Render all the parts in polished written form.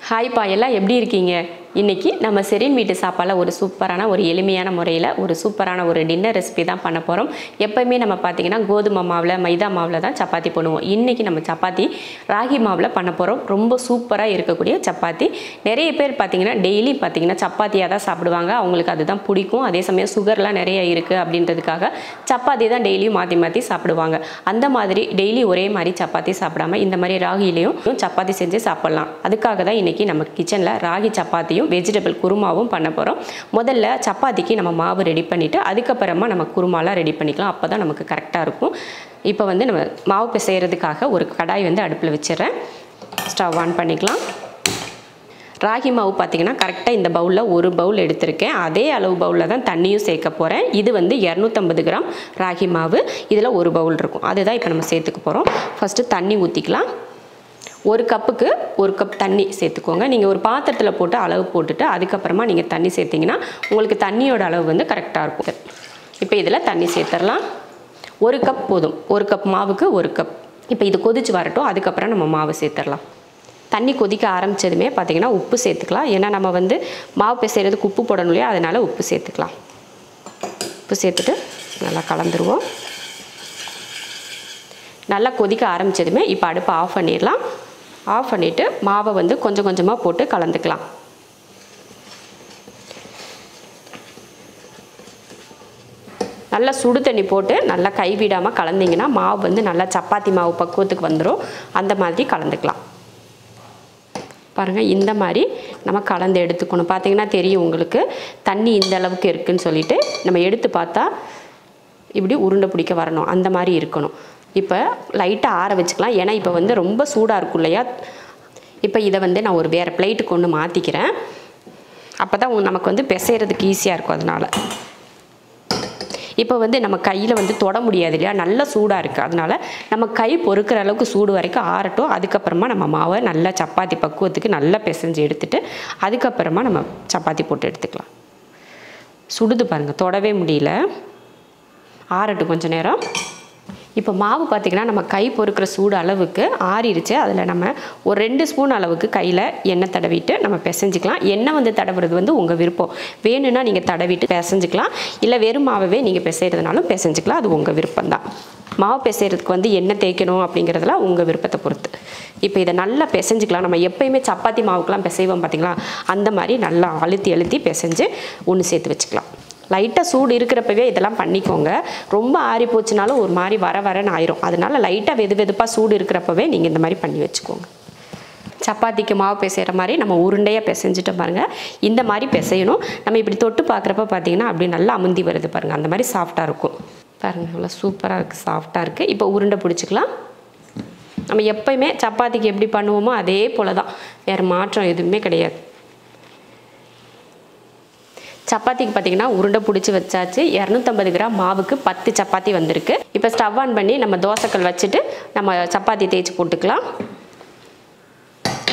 Hi பா எல்லாம் எப்படி இருக்கீங்க? இன்னைக்கு நம்ம செரின் வீட்டு சாப்பாடுல ஒரு சூப்பரான ஒரு எளிமையான முறையில் ஒரு சூப்பரான ஒரு டின்னர் ரெசிபி தான் பண்ண போகிறோம். எப்போயுமே நம்ம பார்த்தீங்கன்னா கோதுமை மாவில் மைதா மாவில் தான் சப்பாத்தி பண்ணுவோம். இன்றைக்கி நம்ம சப்பாத்தி ராகி மாவில் பண்ண போகிறோம். ரொம்ப சூப்பராக இருக்கக்கூடிய சப்பாத்தி. நிறைய பேர் பார்த்தீங்கன்னா டெய்லி பார்த்தீங்கன்னா சப்பாத்தியாக தான் சாப்பிடுவாங்க. அவங்களுக்கு அதுதான் பிடிக்கும். அதே சமயம் சுகர்லாம் நிறைய இருக்குது அப்படின்றதுக்காக சப்பாத்தி தான் டெய்லியும் மாற்றி மாற்றி சாப்பிடுவாங்க. அந்த மாதிரி டெய்லி ஒரே மாதிரி சப்பாத்தி சாப்பிடாம இந்த மாதிரி ராகிலையும் சப்பாத்தி செஞ்சு சாப்பிட்லாம். அதுக்காக தான் இன்றைக்கி நம்ம கிச்சனில் ராகி சப்பாத்தியும் வெஜிடபிள் குருமாவும் பண்ண போகிறோம். முதல்ல சப்பாத்திக்கு நம்ம மாவு ரெடி பண்ணிவிட்டு அதுக்கப்புறமா நம்ம குருமாலாம் ரெடி பண்ணிக்கலாம். அப்போ தான் நமக்கு கரெக்டாக இருக்கும். இப்போ வந்து நம்ம மாவு பிசைகிறதுக்காக ஒரு கடாய் வந்து அடுப்பில் வச்சிடுறேன். ஸ்டவ் ஆன் பண்ணிக்கலாம். ராகி மாவு பார்த்திங்கன்னா கரெக்டாக இந்த பவுலில் ஒரு பவுல் எடுத்திருக்கேன். அதே அளவு பவுலில் தான் தண்ணியும் சேர்க்க போகிறேன். இது வந்து 250 கிராம் ராகி மாவு. இதில் ஒரு பவுல் இருக்கும். அதுதான் இப்போ நம்ம சேர்த்துக்க போகிறோம். ஃபஸ்ட்டு தண்ணி ஊற்றிக்கலாம். ஒரு கப்புக்கு ஒரு கப் தண்ணி சேர்த்துக்கோங்க. நீங்கள் ஒரு பாத்திரத்தில் போட்டு அளவு போட்டுட்டு அதுக்கப்புறமா நீங்கள் தண்ணி சேர்த்திங்கன்னா உங்களுக்கு தண்ணியோட அளவு வந்து கரெக்டாக இருக்கும். இப்போ இதில் தண்ணி சேர்த்துடலாம். ஒரு கப் போதும். ஒரு கப் மாவுக்கு ஒரு கப். இப்போ இது கொதிச்சு வரட்டும். அதுக்கப்புறம் நம்ம மாவு சேர்த்துடலாம். தண்ணி கொதிக்க ஆரம்பித்ததுமே பார்த்திங்கன்னா உப்பு சேர்த்துக்கலாம். ஏன்னா நம்ம வந்து மாவு பிசைறதுக்கு உப்பு போடணும் இல்லையா, அதனால் உப்பு சேர்த்துக்கலாம். உப்பு சேர்த்துட்டு நல்லா கலந்துருவோம். நல்லா கொதிக்க ஆரம்பித்ததுமே இப்போ அடுப்பை ஆஃப் பண்ணிடலாம். ஆஃப் பண்ணிவிட்டு மாவை வந்து கொஞ்சம் கொஞ்சமாக போட்டு கலந்துக்கலாம். நல்லா சுடு தண்ணி போட்டு நல்லா கைவிடாமல் கலந்திங்கன்னா மாவு வந்து நல்லா சப்பாத்தி மாவு பக்குவத்துக்கு வந்துடும். அந்த மாதிரி கலந்துக்கலாம். பாருங்கள், இந்த மாதிரி நம்ம கலந்து எடுத்துக்கணும். பார்த்திங்கன்னா தெரியும் உங்களுக்கு தண்ணி இந்த அளவுக்கு இருக்குதுன்னு சொல்லிட்டு நம்ம எடுத்து பார்த்தா இப்படி உருண்டை பிடிக்க வரணும். அந்த மாதிரி இருக்கணும். இப்போ லைட்டாக ஆற வச்சுக்கலாம். ஏன்னா இப்போ வந்து ரொம்ப சூடாக இருக்கும் இல்லையா. இப்போ இதை வந்து நான் ஒரு வேறு பிளேட்டுக்கு ஒன்று மாற்றிக்கிறேன். அப்போ தான் நமக்கு வந்து பிசைறதுக்கு ஈஸியாக இருக்கும். அதனால் இப்போ வந்து நம்ம கையில் வந்து தொட முடியாது இல்லையா, நல்ல சூடாக இருக்குது. அதனால் நம்ம கை பொறுக்கிற அளவுக்கு சூடு வரைக்கும் ஆறட்டும். அதுக்கப்புறமா நம்ம மாவை நல்லா சப்பாத்தி பக்குவத்துக்கு நல்லா பிசைஞ்சு எடுத்துகிட்டு அதுக்கப்புறமா நம்ம சப்பாத்தி போட்டு எடுத்துக்கலாம். சுடுது பாருங்கள், தொடவே முடியல. ஆறட்டும் கொஞ்சம் நேரம். இப்போ மாவு பார்த்திங்கன்னா நம்ம கை பொறுக்கிற சூடு அளவுக்கு ஆறிடுச்சு. அதில் நம்ம ஒரு 2 ஸ்பூன் அளவுக்கு கையில் எண்ணெய் தடவிட்டு நம்ம பிசைஞ்சிக்கலாம். எண்ணெய் வந்து தடவுறது வந்து உங்கள் விருப்பம். வேணும்னா நீங்கள் தடவிட்டு பிசைஞ்சிக்கலாம். இல்லை வெறும் மாவே நீங்கள் பிசைகிறதுனாலும் பிசைஞ்சிக்கலாம். அது உங்கள் விருப்பம்தான். மாவு பிசைகிறதுக்கு வந்து எண்ணெய் தேய்க்கணும் அப்படிங்கிறதுலாம் உங்கள் விருப்பத்தை பொறுத்து. இப்போ இதை நல்லா பிசைஞ்சிக்கலாம். நம்ம எப்போயுமே சப்பாத்தி மாவுக்கெலாம் பிசைவோம் பார்த்திங்களா, அந்த மாதிரி நல்லா அழுத்தி அழுத்தி பிசைஞ்சு ஒன்று சேர்த்து வச்சுக்கலாம். லைட்டாக சூடு இருக்கிறப்பவே இதெல்லாம் பண்ணிக்கோங்க. ரொம்ப ஆறி போச்சுனாலும் ஒரு மாதிரி வரன்னு ஆயிரும். அதனால் லைட்டாக வெதுப்பாக சூடு இருக்கிறப்பவே நீங்கள் இந்த மாதிரி பண்ணி வச்சுக்கோங்க. சப்பாத்திக்கு மாவு பிசைகிற மாதிரி நம்ம உருண்டையாக பிசைஞ்சிட்டு பாருங்கள். இந்த மாதிரி பிசையணும். நம்ம இப்படி தொட்டு பார்க்குறப்ப பார்த்திங்கன்னா அப்படி நல்லா அமுந்தி வருது பாருங்கள். அந்த மாதிரி சாஃப்டாக இருக்கும். பாருங்கள், நல்லா சூப்பராக இருக்குது, சாஃப்டாக இருக்குது. இப்போ உருண்டை பிடிச்சிக்கலாம். நம்ம எப்போயுமே சப்பாத்திக்கு எப்படி பண்ணுவோமோ அதே போல் தான், வேறு மாற்றம் எதுவுமே கிடையாது. சப்பாத்திக்கு பார்த்திங்கன்னா உருண்டை பிடிச்சி வச்சாச்சு. 250 கிராம் மாவுக்கு 10 சப்பாத்தி வந்திருக்கு. இப்போ ஸ்டவ் ஆன் பண்ணி நம்ம தோசைக்கல் வச்சுட்டு நம்ம சப்பாத்தி தேய்ச்சி போட்டுக்கலாம்.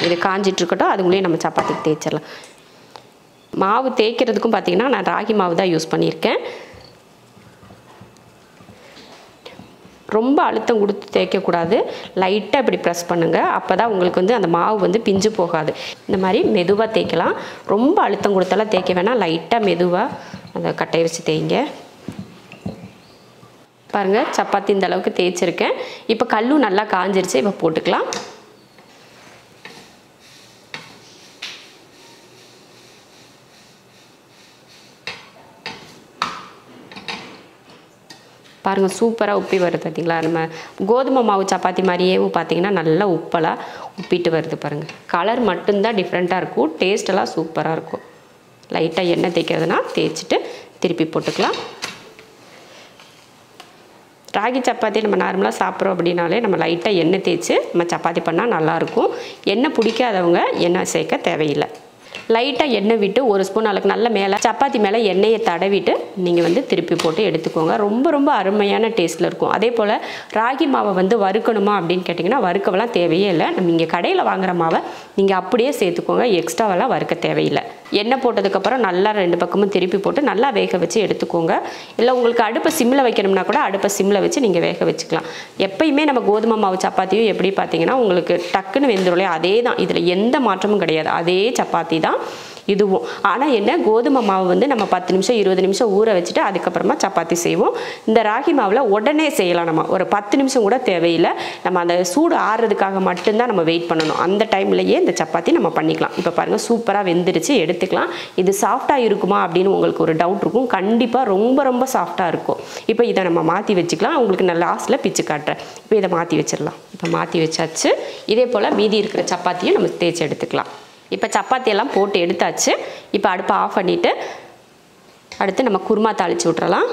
இது காஞ்சிட்ருக்கட்டும். அதுக்குள்ளேயே நம்ம சப்பாத்திக்கு தேய்ச்சிடலாம். மாவு தேய்க்கிறதுக்கும் பார்த்திங்கன்னா நான் ராகி மாவு தான் யூஸ் பண்ணியிருக்கேன். ரொம்ப அழுத்தம் கொடுத்து தேய்க்கக்கூடாது. லைட்டாக இப்படி ப்ரெஸ் பண்ணுங்கள். அப்போ தான் உங்களுக்கு வந்து அந்த மாவு வந்து பிஞ்சு போகாது. இந்த மாதிரி மெதுவாக தேய்க்கலாம். ரொம்ப அழுத்தம் கொடுத்தாலாம் தேய்க்க வேணாம். லைட்டாக மெதுவாக அந்த கட்டையை வச்சு தேய்ங்க. பாருங்கள், சப்பாத்தி இந்த அளவுக்கு தேய்ச்சிருக்கேன். இப்போ கல்லும் நல்லா காஞ்சிருச்சு. இப்போ போட்டுக்கலாம். பாருங்கள், சூப்பராக உப்பி வருது பார்த்திங்களா. நம்ம கோதுமை மாவு சப்பாத்தி மாதிரியே பார்த்திங்கன்னா நல்லா உப்பலாக உப்பிட்டு வருது பாருங்கள். கலர் மட்டும்தான் டிஃப்ரெண்ட்டாக இருக்கும். டேஸ்ட்டெல்லாம் சூப்பராக இருக்கும். லைட்டாக எண்ணெய் தேய்க்கிறதுனா தேய்ச்சிட்டு திருப்பி போட்டுக்கலாம். ராகி சப்பாத்தி நம்ம நார்மலாக சாப்பிட்றோம் அப்படின்னாலே நம்ம லைட்டாக எண்ணெய் தேய்ச்சி நம்ம சப்பாத்தி பண்ணால் நல்லாயிருக்கும். எண்ணெய் பிடிக்காதவங்க எண்ணெய் சேர்க்க தேவையில்லை. லைட்டாக எண்ணெய் விட்டு ஒரு ஸ்பூன் அளவுக்கு நல்ல மேலே சப்பாத்தி மேலே எண்ணெயை தடவிட்டு நீங்கள் வந்து திருப்பி போட்டு எடுத்துக்கோங்க. ரொம்ப ரொம்ப அருமையான டேஸ்ட்டில் இருக்கும். அதே போல் ராகி மாவை வந்து வறுக்கணுமா அப்படின்னு கேட்டிங்கன்னா வறுக்கவெல்லாம் தேவையே இல்லை. நம்ம இங்கே கடையில் வாங்குகிற மாவை நீங்கள் அப்படியே சேர்த்துக்கோங்க. எக்ஸ்ட்ராவெல்லாம் வறுக்க தேவையில்லை. எண்ணெய் போட்டதுக்கப்புறம் நல்லா 2 பக்கமும் திருப்பி போட்டு நல்லா வேக வச்சு எடுத்துக்கோங்க. இல்லை உங்களுக்கு அடுப்பை சிம்மில் வைக்கணும்னா கூட அடுப்பை சிம்மில் வச்சு நீங்கள் வேக வச்சுக்கலாம். எப்பயுமே நம்ம கோதுமை மாவு சப்பாத்தியும் எப்படி பார்த்தீங்கன்னா உங்களுக்கு டக்குன்னு வெந்துடும். அதே தான், இதில் எந்த மாற்றமும் கிடையாது. அதே சப்பாத்தி தான் இதுவும். ஆனால் என்ன, கோதுமை மாவு வந்து நம்ம 10 நிமிஷம் 20 நிமிஷம் ஊற வச்சுட்டு அதுக்கப்புறமா சப்பாத்தி செய்வோம். இந்த ராகி மாவில் உடனே செய்யலாம். நம்ம ஒரு 10 நிமிஷம் கூட தேவையில்லை. நம்ம அந்த சூடு ஆறுறதுக்காக மட்டும்தான் நம்ம வெயிட் பண்ணணும். அந்த டைம்லையே இந்த சப்பாத்தி நம்ம பண்ணிக்கலாம். இப்போ பாருங்கள் சூப்பராக வெந்துருச்சு, எடுத்துக்கலாம். இது சாஃப்டாக இருக்குமா அப்படின்னு உங்களுக்கு ஒரு டவுட் இருக்கும். கண்டிப்பாக ரொம்ப ரொம்ப சாஃப்டாக இருக்கும். இப்போ இதை நம்ம மாற்றி வச்சுக்கலாம். உங்களுக்கு நான் லாஸ்ட்டில் பிச்சு காட்டுறேன். இப்போ இதை மாற்றி வச்சிடலாம். இப்போ மாற்றி வச்சாச்சு. இதே போல் மீதி இருக்கிற சப்பாத்தியும் நம்ம தேய்ச்சி எடுத்துக்கலாம். இப்போ சப்பாத்தியெல்லாம் போட்டு எடுத்தாச்சு. இப்போ அடுப்பை ஆஃப் பண்ணிவிட்டு அடுத்து நம்ம குருமா தாளித்து விட்றலாம்.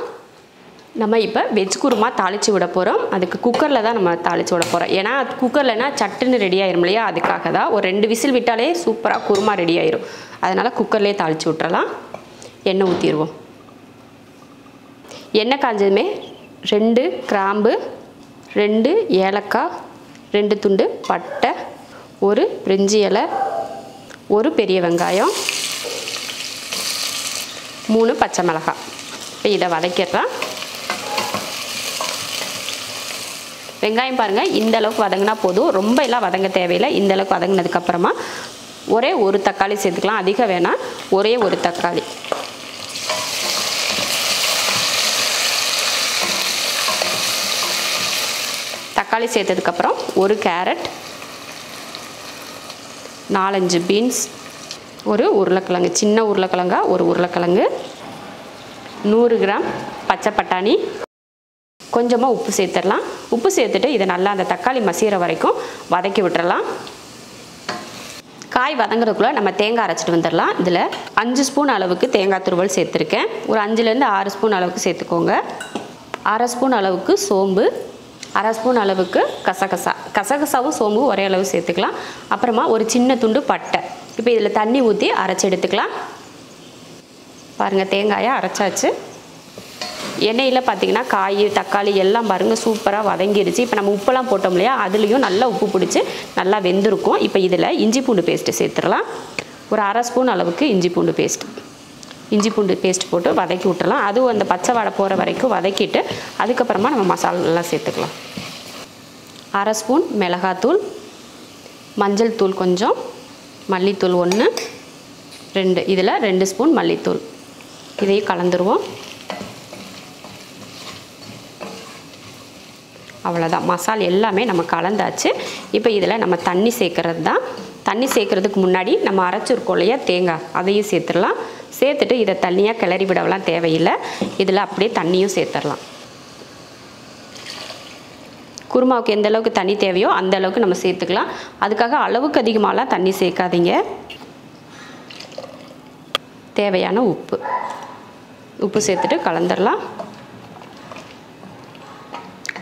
நம்ம இப்போ வெஜ் குருமா தாளித்து விட போகிறோம். அதுக்கு குக்கரில் தான் நம்ம தாளித்து விட போகிறோம். ஏன்னா குக்கர்லனா சட்டுன்னு ரெடி ஆயிரும் இல்லையா, அதுக்காக தான். ஒரு 2 விசில் விட்டாலே சூப்பராக குருமா ரெடி ஆயிரும். அதனால் குக்கர்லேயே தாளித்து விட்றலாம். எண்ணெய் ஊற்றிடுவோம். எண்ணெய் காஞ்சதுமே 2 கிராம்பு, 2 ஏலக்காய், 2 துண்டு பட்டை, 1 பிரிஞ்சி இலை, 1 பெரிய வெங்காயம், 3 பச்சை மிளகாய். இப்போ இதை வதக்கிடுறேன். வெங்காயம் பாருங்கள் இந்த அளவுக்கு வதங்கினா போதும். ரொம்ப எல்லாம் வதங்க தேவையில்லை. இந்த அளவுக்கு வதங்கினதுக்கப்புறமா ஒரே 1 தக்காளி சேர்த்துக்கலாம். அதிகம் வேணாம், ஒரே 1 தக்காளி. தக்காளி சேர்த்ததுக்கப்புறம் 1 கேரட், 4-5 பீன்ஸ், 1 உருளைக்கிழங்கு, சின்ன உருளைக்கிழங்கா 1 உருளைக்கிழங்கு, 100 கிராம் பச்சை பட்டாணி, கொஞ்சமாக உப்பு சேர்த்துடலாம். உப்பு சேர்த்துட்டு இதை நல்லா அந்த தக்காளி மசிகிற வரைக்கும் வதக்கி விட்டுறலாம். காய் வதங்குறதுக்குள்ளே நம்ம தேங்காய் அரைச்சிட்டு வந்துடலாம். இதில் 5 ஸ்பூன் அளவுக்கு தேங்காய் துருவல் சேர்த்துருக்கேன். ஒரு 5லேருந்து 6 ஸ்பூன் அளவுக்கு சேர்த்துக்கோங்க. 1/2 ஸ்பூன் அளவுக்கு சோம்பு, 1/2 ஸ்பூன் அளவுக்கு கசகசாவும் சோம்பும் ஒரே அளவு சேர்த்துக்கலாம். அப்புறமா ஒரு சின்ன துண்டு பட்டை. இப்போ இதில் தண்ணி ஊற்றி அரைச்சி எடுத்துக்கலாம். பாருங்கள் தேங்காயை அரைச்சாச்சு. எண்ணெயில் பார்த்திங்கன்னா காய் தக்காளி எல்லாம் பாருங்கள் சூப்பராக வதங்கிடுச்சு. இப்போ நம்ம உப்பெல்லாம் போட்டோம் இல்லையா, அதுலேயும் நல்லா உப்பு பிடிச்சி நல்லா வெந்திருக்கும். இப்போ இதில் இஞ்சி பூண்டு பேஸ்ட்டு சேர்த்துடலாம். ஒரு 1/2 ஸ்பூன் அளவுக்கு இஞ்சி பூண்டு பேஸ்ட் போட்டு வதக்கி விட்டுறலாம். அதுவும் அந்த பச்சை வாடை போகிற வரைக்கும் வதக்கிட்டு அதுக்கப்புறமா நம்ம மசாலாலாம் சேர்த்துக்கலாம். 1/2 ஸ்பூன் மிளகாத்தூள், மஞ்சள் தூள் கொஞ்சம், மல்லித்தூள் 1, 2, இதில் 2 ஸ்பூன் மல்லித்தூள். இதையும் கலந்துருவோம். அவ்வளோதான், மசாலா எல்லாமே நம்ம கலந்தாச்சு. இப்போ இதில் நம்ம தண்ணி சேர்க்கறது தான். தண்ணி சேர்க்குறதுக்கு முன்னாடி நம்ம அரைச்சிருக்கோம் இல்லையா தேங்காய், அதையும் சேர்த்துடலாம். சேர்த்துட்டு இதை தண்ணியாக கிளறி விடலாம் தேவையில்லை. இதில் அப்படியே தண்ணியும் சேர்த்துடலாம். குருமாவுக்கு எந்த அளவுக்கு தண்ணி தேவையோ அந்த அளவுக்கு நம்ம சேர்த்துக்கலாம். அதுக்காக அளவுக்கு அதிகமாகலாம் தண்ணி சேர்க்காதீங்க. தேவையான உப்பு சேர்த்துட்டு கலந்துடலாம்.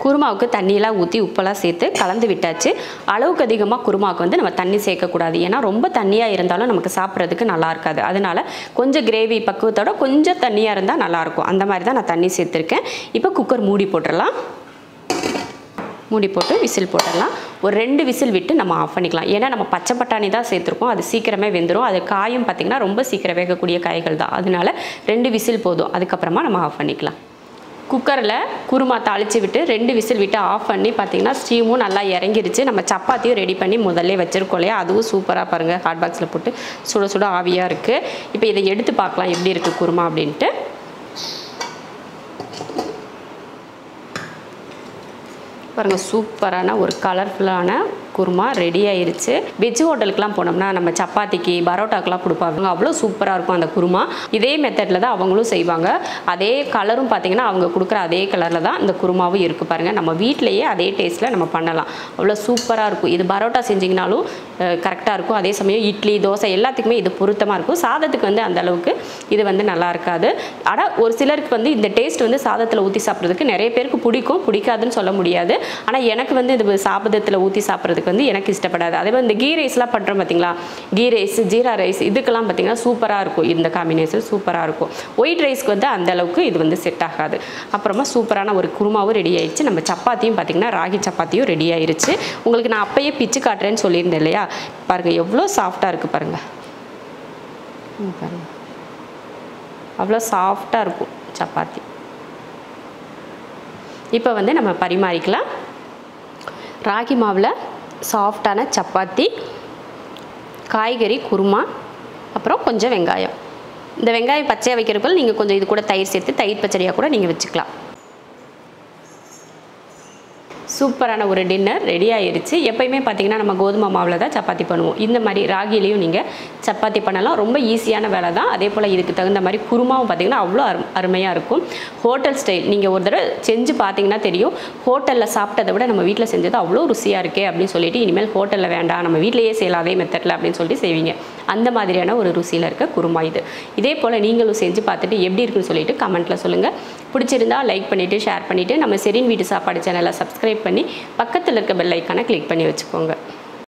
குருமாவுக்கு தண்ணியெல்லாம் ஊற்றி உப்பெல்லாம் சேர்த்து கலந்து விட்டாச்சு. அளவுக்கு அதிகமாக குருமாவுக்கு வந்து நம்ம தண்ணி சேர்க்கக்கூடாது. ஏன்னா ரொம்ப தண்ணியாக இருந்தாலும் நமக்கு சாப்பிட்றதுக்கு நல்லா இருக்காது. அதனால் கொஞ்சம் கிரேவி பக்குவத்தோட கொஞ்சம் தண்ணியாக இருந்தால் நல்லாயிருக்கும். அந்த மாதிரி தான் நான் தண்ணி சேர்த்துருக்கேன். இப்போ குக்கர் மூடி போட்டுடலாம். மூடி போட்டு விசில் போட்டுடலாம். ஒரு 2 விசில் விட்டு நம்ம ஆஃப் பண்ணிக்கலாம். ஏன்னா நம்ம பச்சை பட்டாணி தான் சேர்த்துருக்கோம், அது சீக்கிரமே வெந்துடும். அது காயும் பார்த்திங்கன்னா ரொம்ப சீக்கிரம் வேகக்கூடிய காய்கள் தான். அதனால 2 விசில் போதும். அதுக்கப்புறமா நம்ம ஆஃப் பண்ணிக்கலாம். குக்கரில் குருமா தாளித்து விட்டு 2 விசில் விட்டு ஆஃப் பண்ணி பார்த்திங்கன்னா ஸ்டீமும் நல்லா இறங்கிருச்சு. நம்ம சப்பாத்தியும் ரெடி பண்ணி முதல்ல வச்சுருக்கோம் இல்லையா, அதுவும் சூப்பராக பாருங்கள் ஹாட் பாக்ஸில் போட்டு சுட சுட ஆவியாக இருக்குது. இப்போ இதை எடுத்து பார்க்கலாம் எப்படி இருக்குது குருமா அப்படின்ட்டு. பாருங்கள் சூப்பரான ஒரு கலர்ஃபுல்லான குருமா ரெடி ஆயிருச்சு. வெஜ் ஹோட்டலுக்குலாம் போனோம்னா நம்ம சப்பாத்திக்கு பரோட்டாக்கெலாம் கொடுப்பாங்க, அவ்வளோ சூப்பராக இருக்கும் அந்த குருமா. இதே மெத்தடில் தான் அவங்களும் செய்வாங்க. அதே கலரும் பார்த்திங்கன்னா அவங்க கொடுக்குற அதே கலரில் தான் இந்த குருமாவும் இருக்குது. பாருங்கள் நம்ம வீட்டிலையே அதே டேஸ்ட்டில் நம்ம பண்ணலாம், அவ்வளோ சூப்பராக இருக்கும். இது பரோட்டா செஞ்சிங்கனாலும் கரெக்டாக இருக்கும். அதே சமயம் இட்லி தோசை எல்லாத்துக்குமே இது பொருத்தமாக இருக்கும். சாதத்துக்கு வந்து அந்த அளவுக்கு இது வந்து நல்லா இருக்காது. ஆனால் ஒரு சிலருக்கு வந்து இந்த டேஸ்ட் வந்து சாதத்தில் ஊற்றி சாப்பிட்றதுக்கு நிறைய பேருக்கு பிடிக்கும், பிடிக்காதுன்னு சொல்ல முடியாது. ஆனால் எனக்கு வந்து இது சாதத்தில் ஊற்றி சாப்பிட்றதுக்கு வந்து எனக்கு இஷ்டப்படாது. அதே மாதிரி இந்த கீ ரைஸ்லாம் பண்ணுறோம் பார்த்தீங்களா, கீ ரைஸ் ஜீரா ரைஸ் இதுக்கெல்லாம் பார்த்தீங்கன்னா சூப்பராக இருக்கும். இந்த காம்பினேஷன் சூப்பராக இருக்கும். ஒயிட் ரைஸ்க்கு வந்து அந்த அளவுக்கு இது வந்து செட் ஆகாது. அப்புறமா சூப்பரான ஒரு குருமாவும் ரெடி ஆயிடுச்சு. நம்ம சப்பாத்தியும் பார்த்தீங்கன்னா ராகி சப்பாத்தியும் ரெடி ஆயிடுச்சு. உங்களுக்கு நான் அப்பயே பிச்சு காட்டுறேன்னு சொல்லியிருந்தேன் இல்லையா, பாருங்கள் எவ்வளோ சாஃப்டாக இருக்குது பாருங்கள். பாருங்கள் அவ்வளோ சாஃப்டாக இருக்கும் சப்பாத்தி. இப்போ வந்து நம்ம பரிமாறிக்கலாம். ராகி மாவில் சாஃப்டான சப்பாத்தி, காய்கறி குருமா, அப்புறம் கொஞ்சம் வெங்காயம். இந்த வெங்காயம் பச்சையாக வைக்கிறப்ப நீங்கள் கொஞ்சம் இது கூட தயிர் சேர்த்து தயிர் பச்சடியாக கூட நீங்கள் வச்சுக்கலாம். சூப்பரான ஒரு டின்னர் ரெடி ஆயிடுச்சு. எப்பயுமே பார்த்தீங்கன்னா நம்ம கோதுமை மாவில் தான் சப்பாத்தி பண்ணுவோம். இந்த மாதிரி ராகிலையும் நீங்கள் சப்பாத்தி பண்ணலாம். ரொம்ப ஈஸியான வேலை தான். அதே போல் இதுக்கு தகுந்த மாதிரி குருமாவும் பார்த்தீங்கன்னா அவ்வளோ அருமையாக இருக்கும். ஹோட்டல் ஸ்டைல் நீங்கள் ஒரு தடவை செஞ்சு பார்த்தீங்கன்னா தெரியும். ஹோட்டலில் சாப்பிட்டதை விட நம்ம வீட்டில் செஞ்சது அவ்வளோ ருசியாக இருக்கே அப்படின்னு சொல்லிட்டு இனிமேல் ஹோட்டலில் வேண்டாம், நம்ம வீட்டிலேயே செய்யலாம் அதே மெத்தடில் அப்படின்னு சொல்லிட்டு செய்வீங்க. அந்த மாதிரியான ஒரு ருசியில் இருக்க குருமா இது. இதே போல் நீங்களும் செஞ்சு பார்த்துட்டு எப்படி இருக்குன்னு சொல்லிட்டு கமெண்ட்டில் சொல்லுங்கள். பிடிச்சிருந்தா லைக் பண்ணிவிட்டு ஷேர் பண்ணிவிட்டு நம்ம செரின் வீட்டு சாப்பாடு சேனலை சப்ஸ்கிரைப் பண்ணி பக்கத்தில் இருக்க பெல் ஐக்கானை கிளிக் பண்ணி வச்சுக்கோங்க.